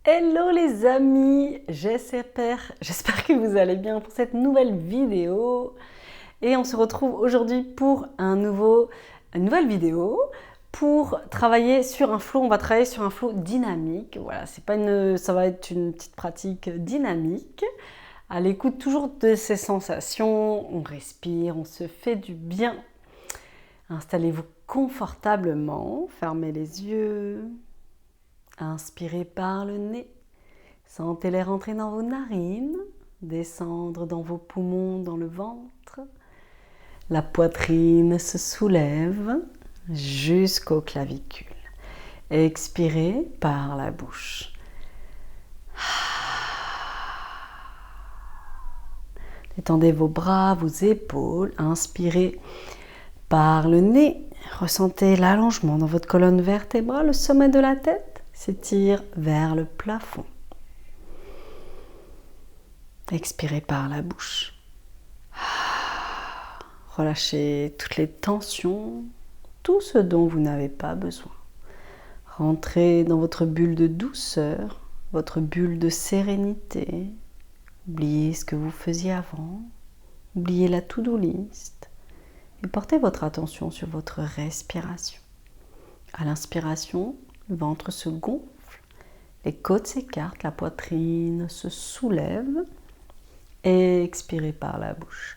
Hello les amis, j'espère que vous allez bien pour cette nouvelle vidéo. Et on se retrouve aujourd'hui pour une nouvelle vidéo pour travailler sur un flow. On va travailler sur un flow dynamique. Voilà, ça va être une petite pratique dynamique. À l'écoute toujours de ces sensations, on respire, on se fait du bien. Installez-vous confortablement, fermez les yeux. Inspirez par le nez. Sentez l'air entrer dans vos narines, descendre dans vos poumons, dans le ventre. La poitrine se soulève jusqu'aux clavicules. Expirez par la bouche. Détendez vos bras, vos épaules. Inspirez par le nez. Ressentez l'allongement dans votre colonne vertébrale. Le sommet de la tête s'étire vers le plafond. Expirez par la bouche. Relâchez toutes les tensions, tout ce dont vous n'avez pas besoin. Rentrez dans votre bulle de douceur, votre bulle de sérénité. Oubliez ce que vous faisiez avant. Oubliez la to-do list. Et portez votre attention sur votre respiration. À l'inspiration, le ventre se gonfle, les côtes s'écartent, la poitrine se soulève. Et expirez par la bouche.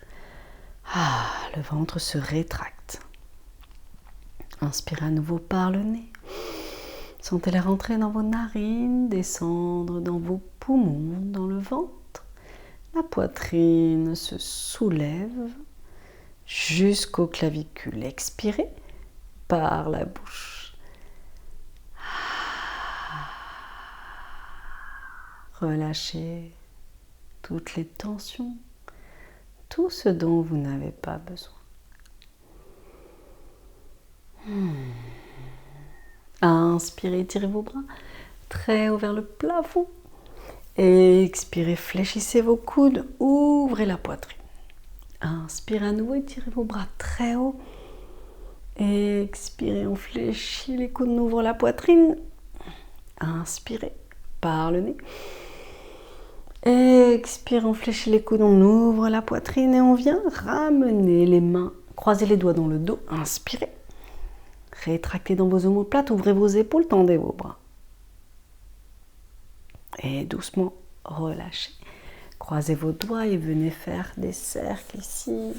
Le ventre se rétracte. Inspirez à nouveau par le nez. Sentez l'air rentrer dans vos narines, descendre dans vos poumons, dans le ventre. La poitrine se soulève jusqu'aux clavicules. Expirez par la bouche. Relâchez toutes les tensions, tout ce dont vous n'avez pas besoin. Inspirez, étirez vos bras très haut vers le plafond. Expirez, fléchissez vos coudes, ouvrez la poitrine. Inspirez à nouveau, étirez vos bras très haut. Expirez, on fléchit les coudes, on ouvre la poitrine. Inspirez par le nez. Expirez, on fléchit les coudes, on ouvre la poitrine et on vient ramener les mains. Croisez les doigts dans le dos. Inspirez. Rétractez dans vos omoplates, ouvrez vos épaules, tendez vos bras. Et doucement, relâchez. Croisez vos doigts et venez faire des cercles ici.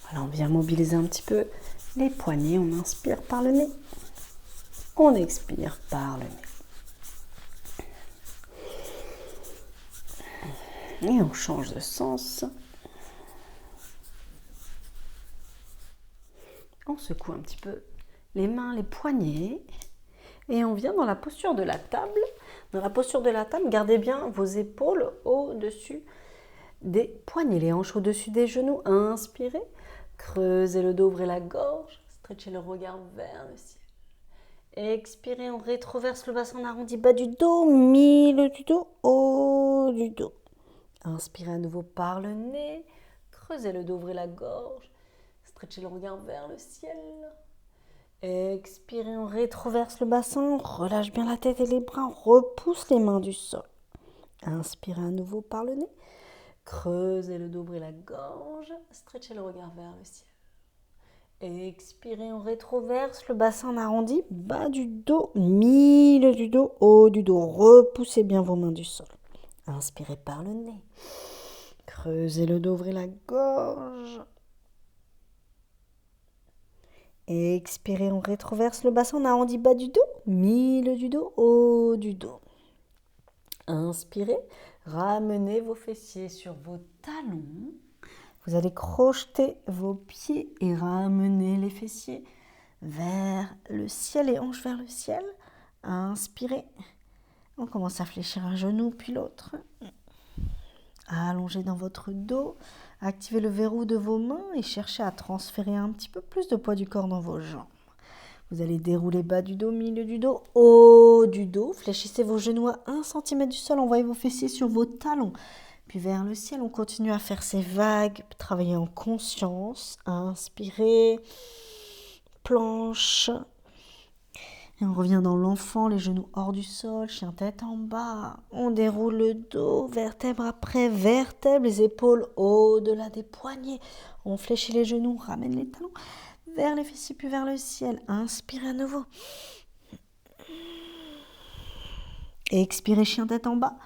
Voilà, on vient mobiliser un petit peu les poignets. On inspire par le nez. On expire par le nez. Et on change de sens. On secoue un petit peu les mains, les poignets. Et on vient dans la posture de la table. Dans la posture de la table, gardez bien vos épaules au-dessus des poignets, les hanches au-dessus des genoux. Inspirez, creusez le dos, ouvrez la gorge, stretchez le regard vers le ciel. Expirez, on rétroverse le bassin, on arrondit bas du dos, milieu du dos, haut du dos. Inspirez à nouveau par le nez, creusez le dos, ouvrez la gorge, stretchez le regard vers le ciel. Expirez, on rétroverse le bassin, on relâche bien la tête et les bras, on repousse les mains du sol. Inspirez à nouveau par le nez, creusez le dos, ouvrez la gorge, stretchez le regard vers le ciel. Expirez, on rétroverse le bassin, on arrondit, bas du dos, milieu du dos, haut du dos. Repoussez bien vos mains du sol. Inspirez par le nez. Creusez le dos, ouvrez la gorge. Expirez, on rétroverse le bassin, on arrondit bas du dos, milieu du dos, haut du dos. Inspirez, ramenez vos fessiers sur vos talons. Vous allez crocheter vos pieds et ramener les fessiers vers le ciel, les hanches vers le ciel. Inspirez. On commence à fléchir un genou puis l'autre. Allongez dans votre dos. Activez le verrou de vos mains et cherchez à transférer un petit peu plus de poids du corps dans vos jambes. Vous allez dérouler bas du dos, milieu du dos, haut du dos. Fléchissez vos genoux à 1 cm du sol. Envoyez vos fessiers sur vos talons. Puis vers le ciel, on continue à faire ces vagues. Travailler en conscience. Inspirez. Planche. Et on revient dans l'enfant, les genoux hors du sol, chien tête en bas. On déroule le dos, vertèbre après vertèbre, les épaules au-delà des poignets. On fléchit les genoux, ramène les talons vers les fessiers puis vers le ciel. Inspirez à nouveau. Expirez, chien tête en bas.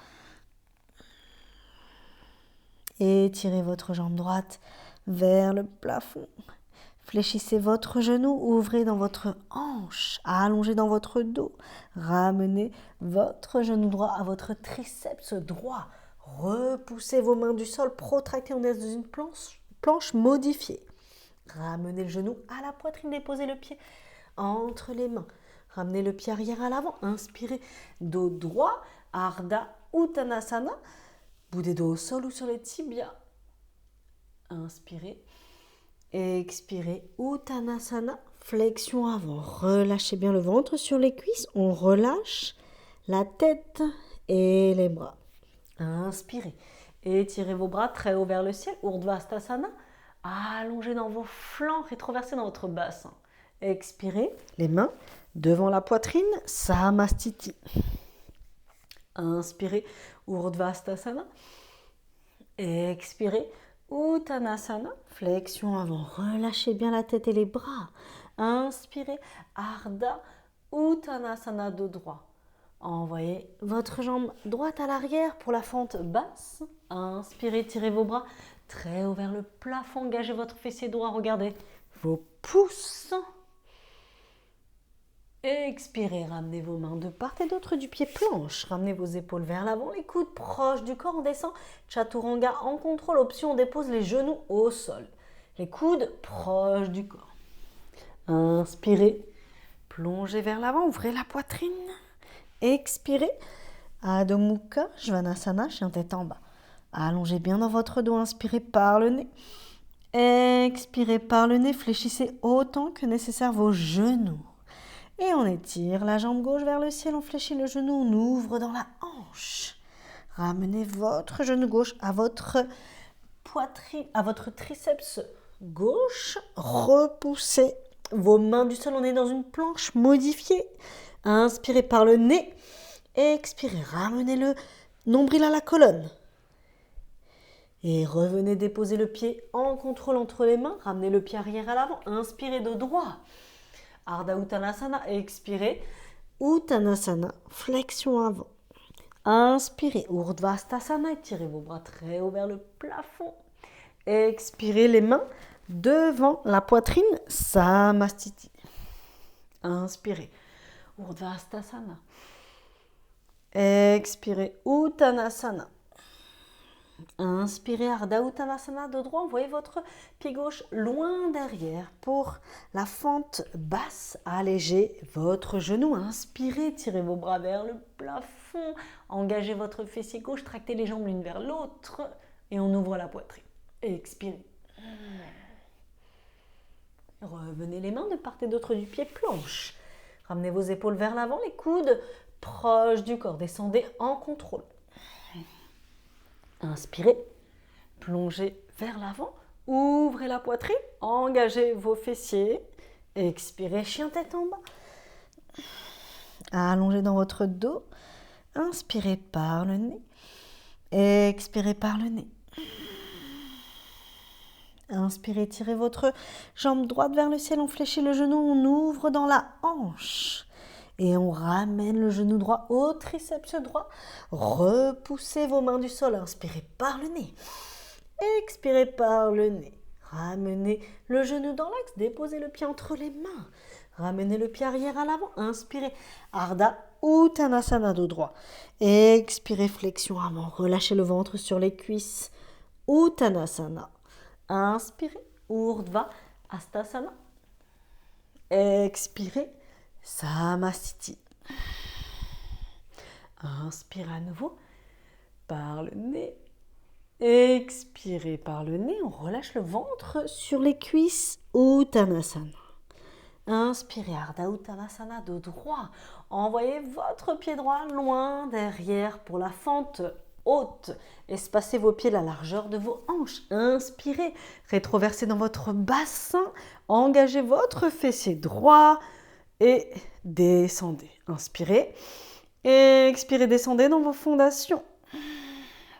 Étirez votre jambe droite vers le plafond. Fléchissez votre genou, ouvrez dans votre hanche, allongez dans votre dos. Ramenez votre genou droit à votre triceps droit. Repoussez vos mains du sol, protractez, on est dans une planche modifiée. Ramenez le genou à la poitrine, déposez le pied entre les mains. Ramenez le pied arrière à l'avant, inspirez, dos droit, Ardha Uttanasana. Bout des dos au sol ou sur les tibias. Inspirez. Expirez, Uttanasana, flexion avant. Relâchez bien le ventre sur les cuisses. On relâche la tête et les bras. Inspirez. Étirez vos bras très haut vers le ciel. Urdhva-sthasana. Allongez dans vos flancs, rétroversez dans votre bassin. Expirez, les mains devant la poitrine. Samastiti. Inspirez, Urdhva-sthasana. Expirez, Uttanasana, flexion avant. Relâchez bien la tête et les bras. Inspirez, Ardha Uttanasana, dos droit. Envoyez votre jambe droite à l'arrière pour la fente basse. Inspirez, tirez vos bras très haut vers le plafond. Engagez votre fessier droit. Regardez vos pouces. Expirez, ramenez vos mains de part et d'autre du pied planche. Ramenez vos épaules vers l'avant, les coudes proches du corps. On descend Chaturanga en contrôle. Option, on dépose les genoux au sol. Les coudes proches du corps. Inspirez, plongez vers l'avant, ouvrez la poitrine. Expirez, Adho Mukha Svanasana, chien tête en bas. Allongez bien dans votre dos, inspirez par le nez. Expirez par le nez, fléchissez autant que nécessaire vos genoux. Et on étire la jambe gauche vers le ciel, on fléchit le genou, on ouvre dans la hanche. Ramenez votre genou gauche à votre poitrine, à votre triceps gauche. Repoussez vos mains du sol, on est dans une planche modifiée. Inspirez par le nez. Expirez, ramenez le nombril à la colonne. Et revenez déposer le pied en contrôle entre les mains. Ramenez le pied arrière à l'avant. Inspirez dos droit. Ardha Uttanasana, expirez. Uttanasana, flexion avant. Inspirez, Urdhva-sthasana, étirez vos bras très haut vers le plafond. Expirez, les mains devant la poitrine, Samastiti. Inspirez, Urdhva-sthasana. Expirez, Uttanasana. Inspirez, Ardha Uttanasana, dos droit. Envoyez votre pied gauche loin derrière pour la fente basse. Allégez votre genou. Inspirez, tirez vos bras vers le plafond. Engagez votre fessier gauche, tractez les jambes l'une vers l'autre et on ouvre la poitrine. Expirez. Revenez les mains de part et d'autre du pied planche. Ramenez vos épaules vers l'avant, les coudes proches du corps. Descendez en contrôle. Inspirez, plongez vers l'avant, ouvrez la poitrine, engagez vos fessiers. Expirez, chien tête en bas. Allongez dans votre dos. Inspirez par le nez. Expirez par le nez. Inspirez, tirez votre jambe droite vers le ciel, on fléchit le genou, on ouvre dans la hanche. Et on ramène le genou droit au triceps droit. Repoussez vos mains du sol. Inspirez par le nez. Expirez par le nez. Ramenez le genou dans l'axe. Déposez le pied entre les mains. Ramenez le pied arrière à l'avant. Inspirez. Ardha Uttanasana, dos droit. Expirez, flexion avant. Relâchez le ventre sur les cuisses. Uttanasana. Inspirez. Urdhva-sthasana. Expirez. Samastiti. Inspirez à nouveau par le nez. Expirez par le nez. On relâche le ventre sur les cuisses. Uttanasana. Inspirez, Ardha Uttanasana, dos droit. Envoyez votre pied droit loin derrière pour la fente haute. Espacez vos pieds la largeur de vos hanches. Inspirez, rétroversez dans votre bassin. Engagez votre fessier droit. et descendez. Inspirez, expirez, descendez dans vos fondations.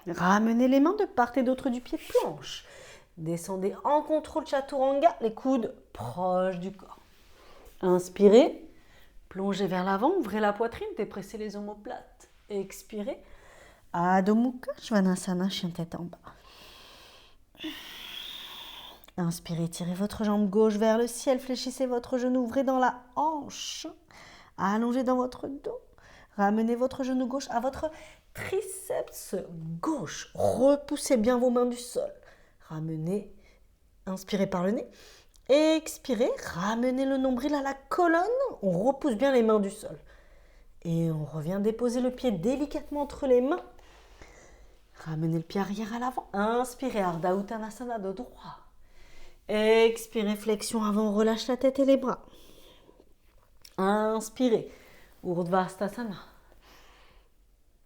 Ramenez les mains de part et d'autre du pied planche. Descendez en contrôle chaturanga, les coudes proches du corps. Inspirez, plongez vers l'avant, ouvrez la poitrine, dépressez les omoplates. Expirez, Adho Mukha Svanasana, chien tête en bas. Inspirez, tirez votre jambe gauche vers le ciel, fléchissez votre genou, ouvrez dans la hanche, allongez dans votre dos. Ramenez votre genou gauche à votre triceps gauche. Repoussez bien vos mains du sol. Ramenez, inspirez par le nez. Expirez, ramenez le nombril à la colonne. On repousse bien les mains du sol. Et on revient déposer le pied délicatement entre les mains. Ramenez le pied arrière à l'avant. Inspirez, Ardha Uttanasana de droit. Expirez, flexion avant, on relâche la tête et les bras. Inspirez, Urdhva-Hastasana.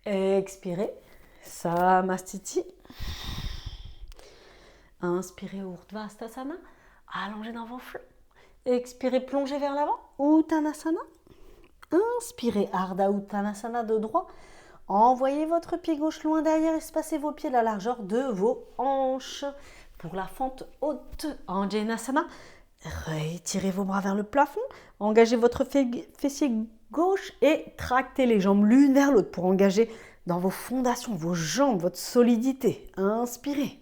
Expirez, Samastiti. Inspirez, Urdhva-Hastasana. Allongez dans vos flancs. Expirez, plongez vers l'avant, Uttanasana. Inspirez, Ardha Uttanasana de droit. Envoyez votre pied gauche loin derrière, espacez vos pieds de la largeur de vos hanches. Pour la fente haute, Anjaneyasana, retirez vos bras vers le plafond, engagez votre fessier gauche et tractez les jambes l'une vers l'autre pour engager dans vos fondations, vos jambes, votre solidité. Inspirez.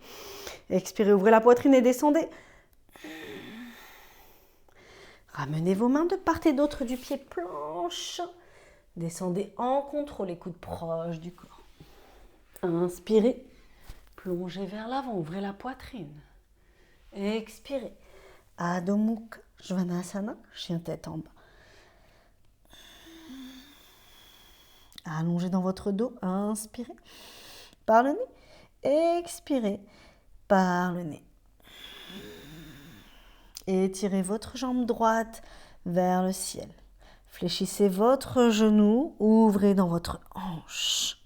Expirez, ouvrez la poitrine et descendez. Ramenez vos mains de part et d'autre du pied planche. Descendez en contrôle, les coudes proches du corps. Inspirez. Plongez vers l'avant, ouvrez la poitrine. Expirez. Adho Mukha Svanasana, chien tête en bas. Allongez dans votre dos, inspirez par le nez. Expirez par le nez. Étirez votre jambe droite vers le ciel. Fléchissez votre genou, ouvrez dans votre hanche.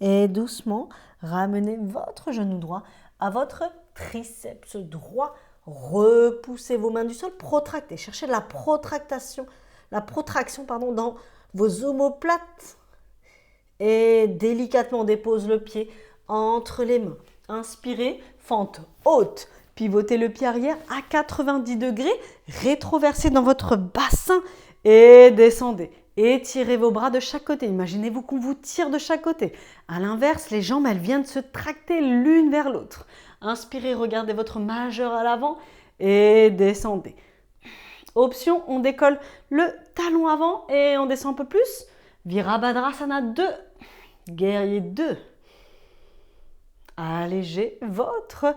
Et doucement, ramenez votre genou droit à votre triceps droit. Repoussez vos mains du sol, protractez. Cherchez la protraction dans vos omoplates. Et délicatement dépose le pied entre les mains. Inspirez, fente haute. Pivotez le pied arrière à 90 degrés. Rétroversez dans votre bassin et descendez. Étirez vos bras de chaque côté. Imaginez-vous qu'on vous tire de chaque côté. À l'inverse, les jambes, elles viennent se tracter l'une vers l'autre. Inspirez, regardez votre majeur à l'avant et descendez. Option, on décolle le talon avant et on descend un peu plus. Virabhadrasana 2, guerrier 2. Allégez votre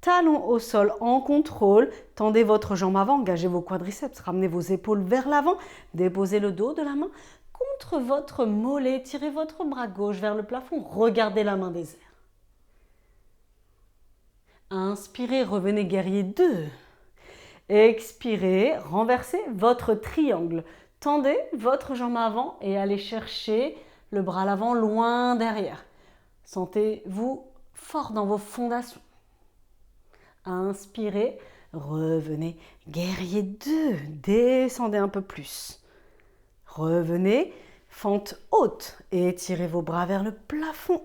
talon au sol en contrôle. Tendez votre jambe avant, engagez vos quadriceps, ramenez vos épaules vers l'avant, déposez le dos de la main contre votre mollet, tirez votre bras gauche vers le plafond, regardez la main des airs. Inspirez, revenez guerrier 2. Expirez, renversez votre triangle. Tendez votre jambe avant et allez chercher le bras à l'avant loin derrière. Sentez-vous fort dans vos fondations. Inspirez, revenez, guerrier 2, descendez un peu plus. Revenez, fente haute, étirez vos bras vers le plafond.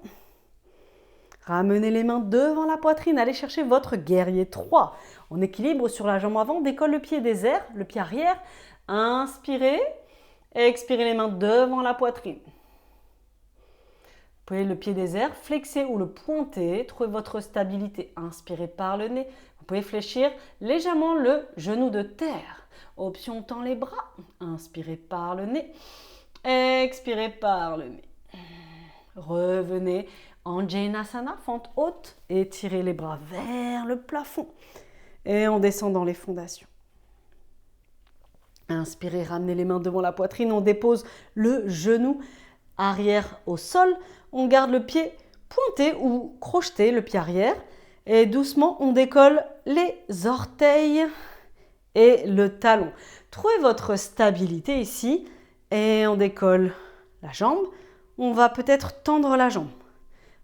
Ramenez les mains devant la poitrine, allez chercher votre guerrier 3. En équilibre sur la jambe avant, décolle le pied des airs, le pied arrière. Inspirez, expirez les mains devant la poitrine. Vous pouvez le pied des airs, flexer ou le pointer, trouvez votre stabilité. Inspirez par le nez. Vous pouvez fléchir légèrement le genou de terre. Option, tend les bras. Inspirez par le nez. Expirez par le nez. Revenez Anjaneyasana, fente haute. Étirez les bras vers le plafond. Et on descend dans les fondations. Inspirez, ramenez les mains devant la poitrine. On dépose le genou arrière au sol. On garde le pied pointé ou crocheté, le pied arrière. Et doucement, on décolle les orteils et le talon. Trouvez votre stabilité ici. Et on décolle la jambe. On va peut-être tendre la jambe.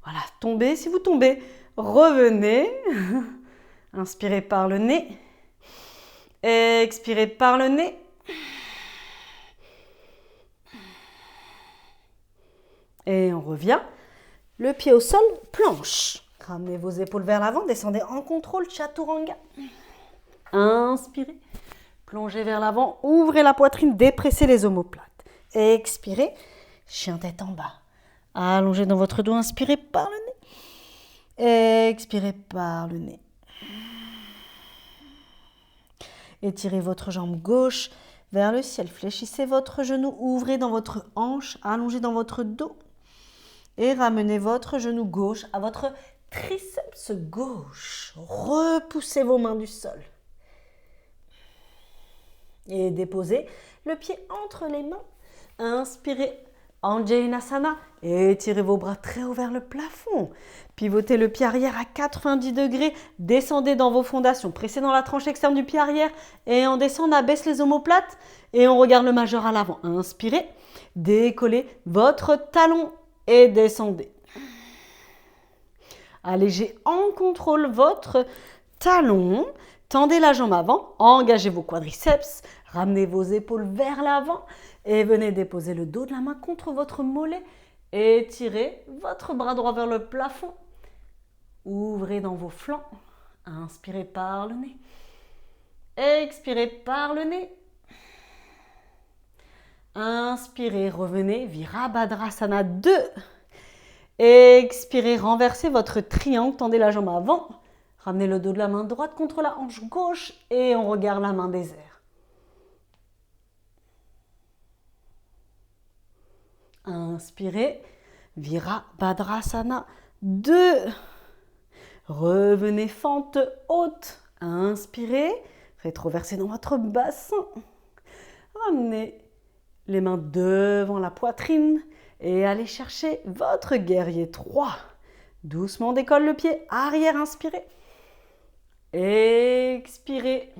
Voilà, tombez. Si vous tombez, revenez. Inspirez par le nez. Expirez par le nez. Et on revient. Le pied au sol, planche. Ramenez vos épaules vers l'avant, descendez en contrôle, chaturanga. Inspirez, plongez vers l'avant, ouvrez la poitrine, dépressez les omoplates. Expirez, chien tête en bas. Allongez dans votre dos, inspirez par le nez. Expirez par le nez. Étirez votre jambe gauche vers le ciel. Fléchissez votre genou, ouvrez dans votre hanche, allongez dans votre dos. Et ramenez votre genou gauche à votre triceps gauche. Repoussez vos mains du sol. Et déposez le pied entre les mains. Inspirez, Anjaneyasana. Étirez vos bras très haut vers le plafond. Pivotez le pied arrière à 90 degrés. Descendez dans vos fondations. Pressez dans la tranche externe du pied arrière. Et en descendant, abaisse les omoplates. Et on regarde le majeur à l'avant. Inspirez, décollez votre talon et descendez. Allégez en contrôle votre talon. Tendez la jambe avant, engagez vos quadriceps, ramenez vos épaules vers l'avant et venez déposer le dos de la main contre votre mollet. Étirez votre bras droit vers le plafond. Ouvrez dans vos flancs. Inspirez par le nez. Expirez par le nez. Inspirez, revenez, Virabhadrasana 2. Expirez, renversez votre triangle, tendez la jambe avant. Ramenez le dos de la main droite contre la hanche gauche et on regarde la main des airs. Inspirez, Virabhadrasana 2. Revenez, fente haute. Inspirez, rétroversez dans votre bassin. Ramenez les mains devant la poitrine et allez chercher votre guerrier 3. Doucement décolle le pied arrière, inspirez. Expirez.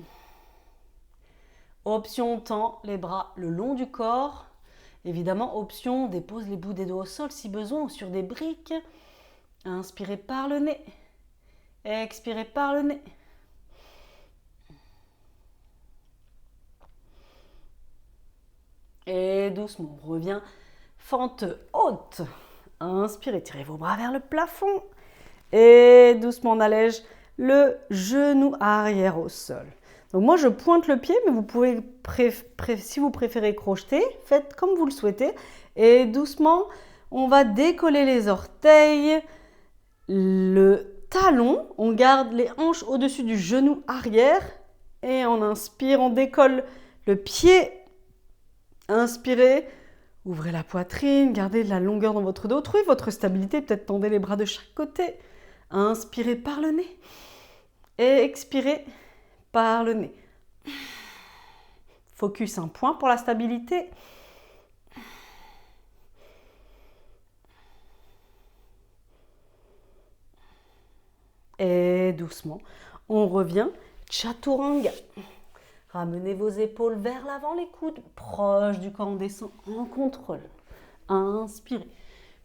Option, tend les bras le long du corps. Évidemment, option, dépose les bouts des doigts au sol si besoin ou sur des briques. Inspirez par le nez. Expirez par le nez. Et doucement, on revient. Fente haute. Inspirez, tirez vos bras vers le plafond. Et doucement, on allège le genou arrière au sol. Donc moi, je pointe le pied, mais vous pouvez, si vous préférez crocheter, faites comme vous le souhaitez. Et doucement, on va décoller les orteils, le talon. On garde les hanches au-dessus du genou arrière. Et on inspire, on décolle le pied. Inspirez, ouvrez la poitrine, gardez de la longueur dans votre dos. Trouvez votre stabilité, peut-être tendez les bras de chaque côté. Inspirez par le nez. Et expirez par le nez. Focus un point pour la stabilité. Et doucement, on revient. Chaturanga. Ramenez vos épaules vers l'avant, les coudes proches du corps, on descend en contrôle. Inspirez.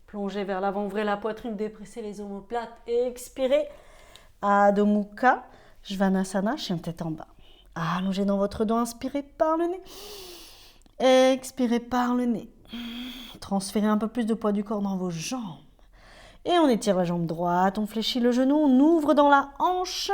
Plongez vers l'avant, ouvrez la poitrine, dépressez les omoplates. Expirez. Adho Mukha Svanasana, chien tête en bas. Allongez dans votre dos, inspirez par le nez. Expirez par le nez. Transférez un peu plus de poids du corps dans vos jambes. Et on étire la jambe droite, on fléchit le genou, on ouvre dans la hanche.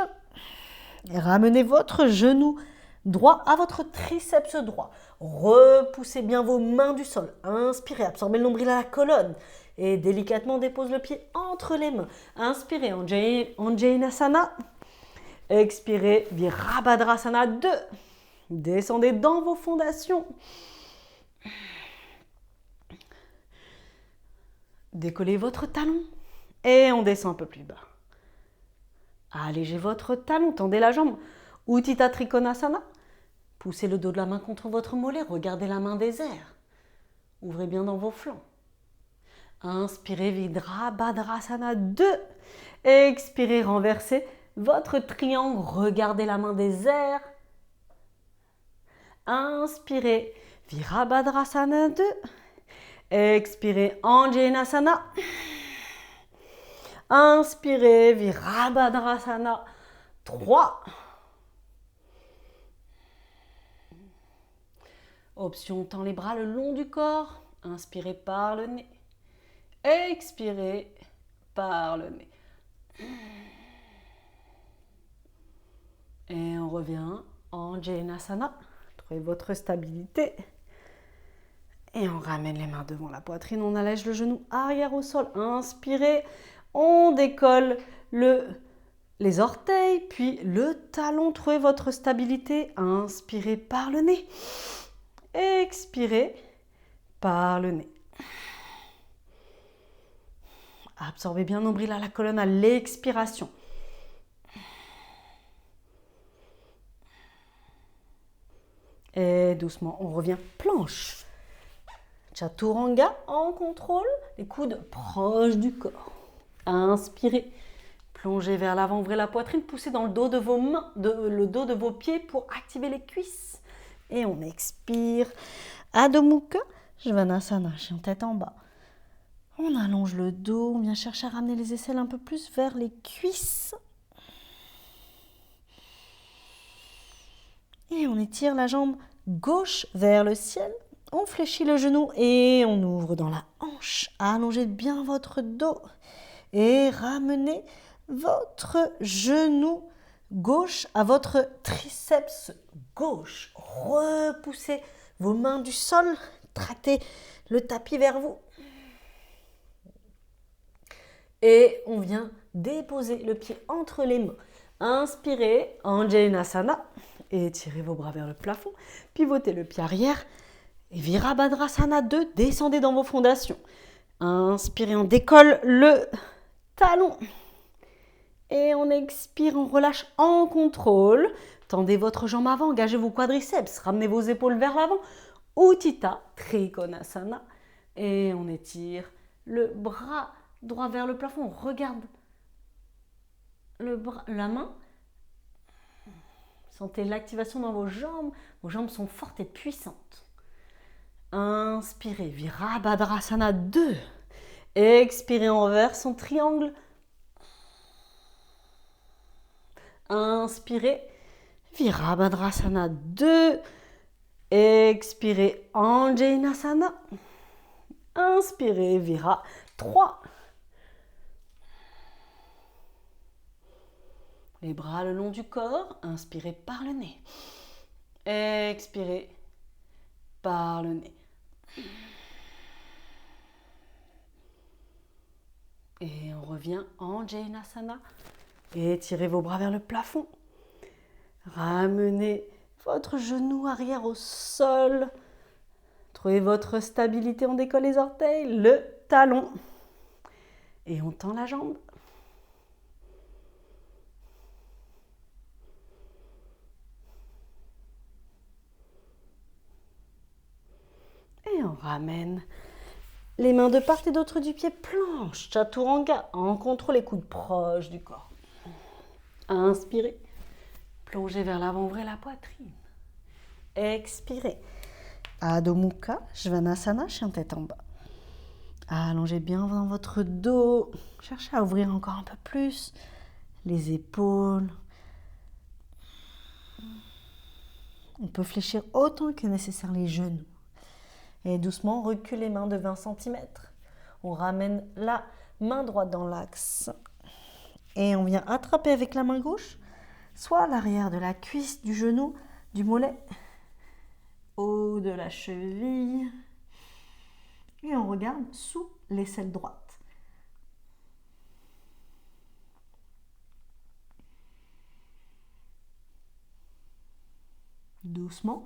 Et ramenez votre genou droit à votre triceps droit. Repoussez bien vos mains du sol. Inspirez, absorbez le nombril à la colonne. Et délicatement dépose le pied entre les mains. Inspirez, Anjaneyasana. Expirez, Virabhadrasana 2. Descendez dans vos fondations. Décollez votre talon. Et on descend un peu plus bas. Allégez votre talon, tendez la jambe. Utthita Trikonasana. Poussez le dos de la main contre votre mollet. Regardez la main des airs. Ouvrez bien dans vos flancs. Inspirez, Virabhadrasana 2. Expirez, renversez votre triangle. Regardez la main des airs. Inspirez, Virabhadrasana 2. Expirez, Anjaneyasana. Inspirez, Virabhadrasana 3. Option, tend les bras le long du corps. Inspirez par le nez. Expirez par le nez. Et on revient en Janasana. Trouvez votre stabilité. Et on ramène les mains devant la poitrine. On allège le genou arrière au sol. Inspirez. On décolle les orteils, puis le talon. Trouvez votre stabilité. Inspirez par le nez. Expirez par le nez. Absorbez bien nombril à la colonne à l'expiration. Et doucement, on revient planche. Chaturanga en contrôle, les coudes proches du corps. Inspirez, plongez vers l'avant, ouvrez la poitrine, poussez dans le dos de vos mains, le dos de vos pieds pour activer les cuisses. Et on expire. Adho Mukha Svanasana, chien tête en bas. On allonge le dos, on vient chercher à ramener les aisselles un peu plus vers les cuisses. Et on étire la jambe gauche vers le ciel. On fléchit le genou et on ouvre dans la hanche. Allongez bien votre dos et ramenez votre genou gauche à votre triceps gauche. Repoussez vos mains du sol. Tractez le tapis vers vous. Et on vient déposer le pied entre les mains. Inspirez, Anjaneyasana. Étirez vos bras vers le plafond. Pivotez le pied arrière. Et Virabhadrasana 2, descendez dans vos fondations. Inspirez, on décolle le talon. Et on expire, on relâche en contrôle. Tendez votre jambe avant, engagez vos quadriceps. Ramenez vos épaules vers l'avant. Utthita Trikonasana. Et on étire le bras droit vers le plafond. On regarde la main. Sentez l'activation dans vos jambes. Vos jambes sont fortes et puissantes. Inspirez, Virabhadrasana 2. Expirez, on reverse en triangle. Inspirez, Virabhadrasana 2. Expirez, Anjaneyasana. Inspirez, Vira 3. Les bras le long du corps. Inspirez par le nez. Expirez par le nez. Et on revient en Janasana. Étirez vos bras vers le plafond. Ramenez votre genou arrière au sol. Trouvez votre stabilité. On décolle les orteils, le talon. Et on tend la jambe. Et on ramène les mains de part et d'autre du pied, planche, chaturanga, en contrôle, les coudes proches du corps. Inspirez, plongez vers l'avant, ouvrez la poitrine. Expirez, Adho Mukha Svanasana, chien tête en bas. Allongez bien dans votre dos, cherchez à ouvrir encore un peu plus les épaules. On peut fléchir autant que nécessaire les genoux. Et doucement, on recule les mains de 20 cm. On ramène la main droite dans l'axe. Et on vient attraper avec la main gauche, soit l'arrière de la cuisse, du genou, du mollet, haut de la cheville. Et on regarde sous l'aisselle droite. Doucement,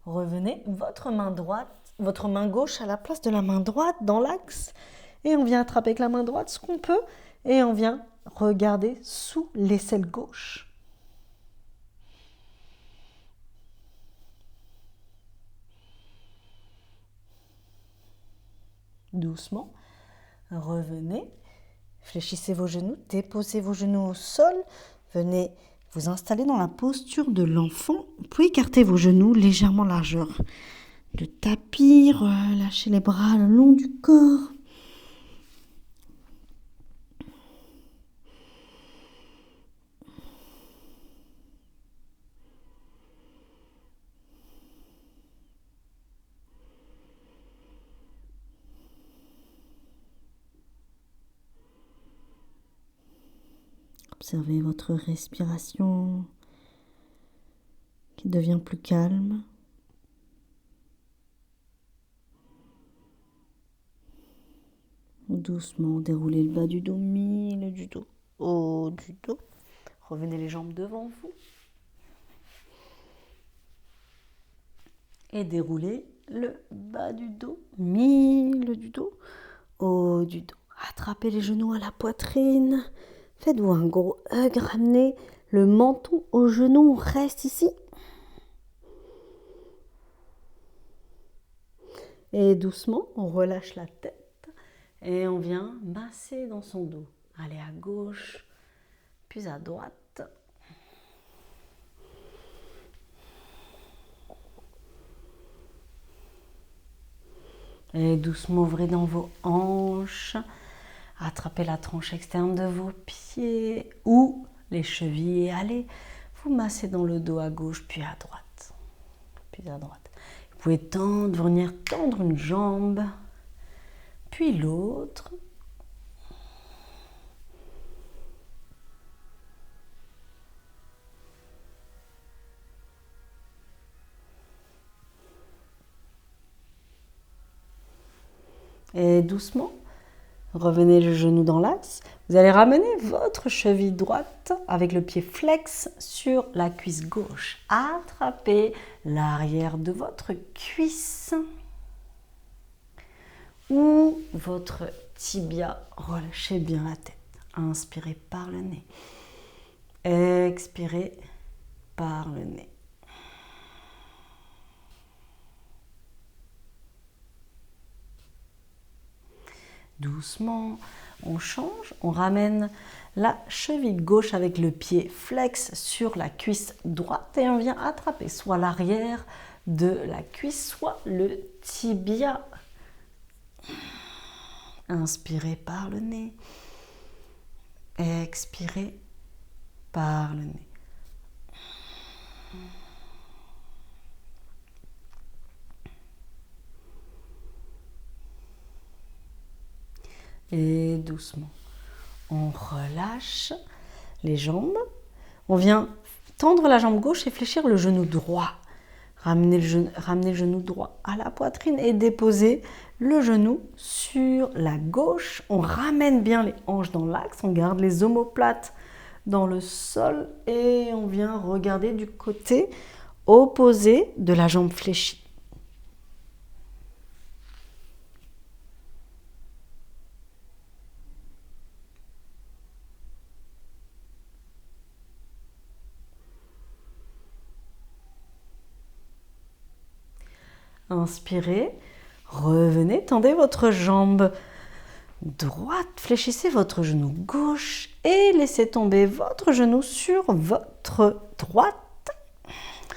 revenez votre main gauche à la place de la main droite dans l'axe. Et on vient attraper avec la main droite ce qu'on peut. Et on vient regarder sous l'aisselle gauche. Doucement, revenez. Fléchissez vos genoux, déposez vos genoux au sol. Venez vous installer dans la posture de l'enfant. Vous pouvez écarter vos genoux légèrement largeur de tapis, relâchez les bras le long du corps. Observez votre respiration qui devient plus calme. Doucement, déroulez le bas du dos, milieu du dos, haut du dos. Revenez les jambes devant vous. Et déroulez le bas du dos, milieu du dos, haut du dos. Attrapez les genoux à la poitrine. Faites-vous un gros hug. Ramenez le menton au genou. On reste ici. Et doucement, on relâche la tête. Et on vient masser dans son dos. Allez à gauche, puis à droite. Et doucement, ouvrez dans vos hanches. Attrapez la tranche externe de vos pieds ou les chevilles. Allez, vous massez dans le dos à gauche, puis à droite. Puis à droite. Vous pouvez venir tendre une jambe, puis l'autre. Et doucement, revenez le genou dans l'axe. Vous allez ramener votre cheville droite avec le pied flex sur la cuisse gauche. Attrapez l'arrière de votre cuisse ou votre tibia. Relâchez bien la tête. Inspirez par le nez. Expirez par le nez. Doucement, on change, on ramène la cheville gauche avec le pied flex sur la cuisse droite et on vient attraper soit l'arrière de la cuisse, soit le tibia. Inspirez par le nez, expirez par le nez. Et doucement, on relâche les jambes. On vient tendre la jambe gauche et fléchir le genou droit. Ramenez le genou droit à la poitrine et déposez le genou sur la gauche. On ramène bien les hanches dans l'axe. On garde les omoplates dans le sol et on vient regarder du côté opposé de la jambe fléchie. Inspirez, revenez, tendez votre jambe droite, fléchissez votre genou gauche et laissez tomber votre genou sur votre droite.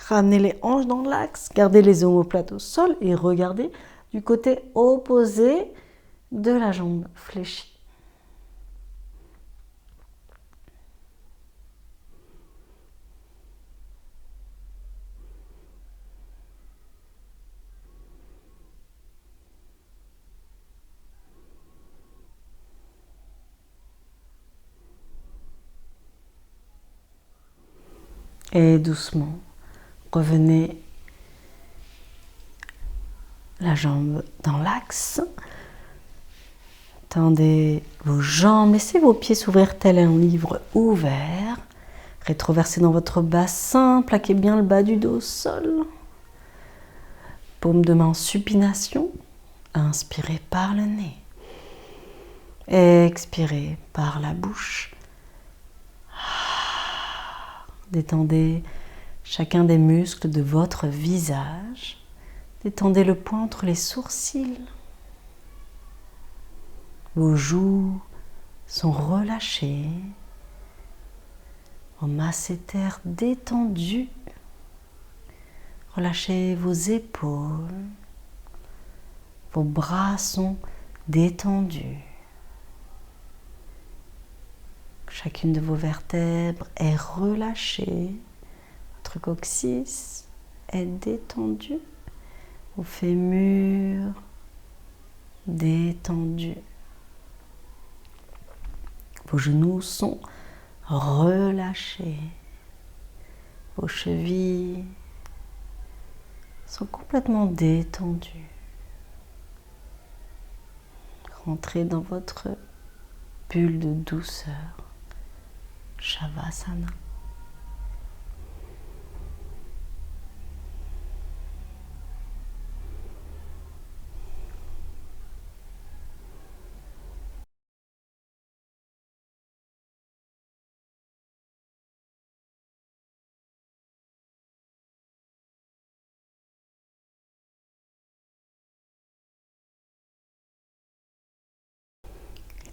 Ramenez les hanches dans l'axe, gardez les omoplates au sol et regardez du côté opposé de la jambe fléchie. Et doucement, revenez la jambe dans l'axe. Tendez vos jambes, laissez vos pieds s'ouvrir tel un livre ouvert. Rétroversez dans votre bassin, plaquez bien le bas du dos au sol. Paume de main en supination. Inspirez par le nez. Expirez par la bouche. Détendez chacun des muscles de votre visage. Détendez le poing entre les sourcils. Vos joues sont relâchées. Vos masséters détendus. Relâchez vos épaules. Vos bras sont détendus. Chacune de vos vertèbres est relâchée. Votre coccyx est détendu. Vos fémurs détendus. Vos genoux sont relâchez. Vos chevilles sont complètement détendues. Rentrez dans votre bulle de douceur, Shavasana.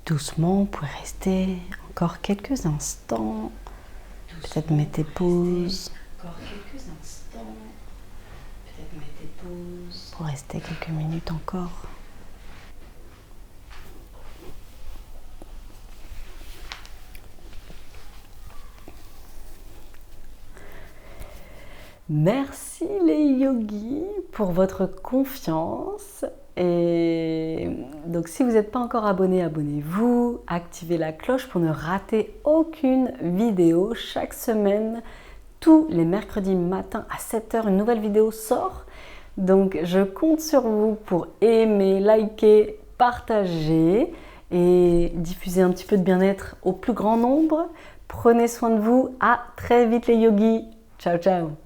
Doucement, vous pouvez rester encore quelques instants. Peut-être mettez pause. Encore quelques instants. Peut-être mettez pause. Pour rester quelques minutes encore. Merci les yogis pour votre confiance. Et donc si vous n'êtes pas encore abonné, abonnez-vous, activez la cloche pour ne rater aucune vidéo. Chaque semaine, tous les mercredis matin à 7 h, une nouvelle vidéo sort. Donc je compte sur vous pour aimer, liker, partager et diffuser un petit peu de bien-être au plus grand nombre. Prenez soin de vous. À très vite les yogis. Ciao, ciao.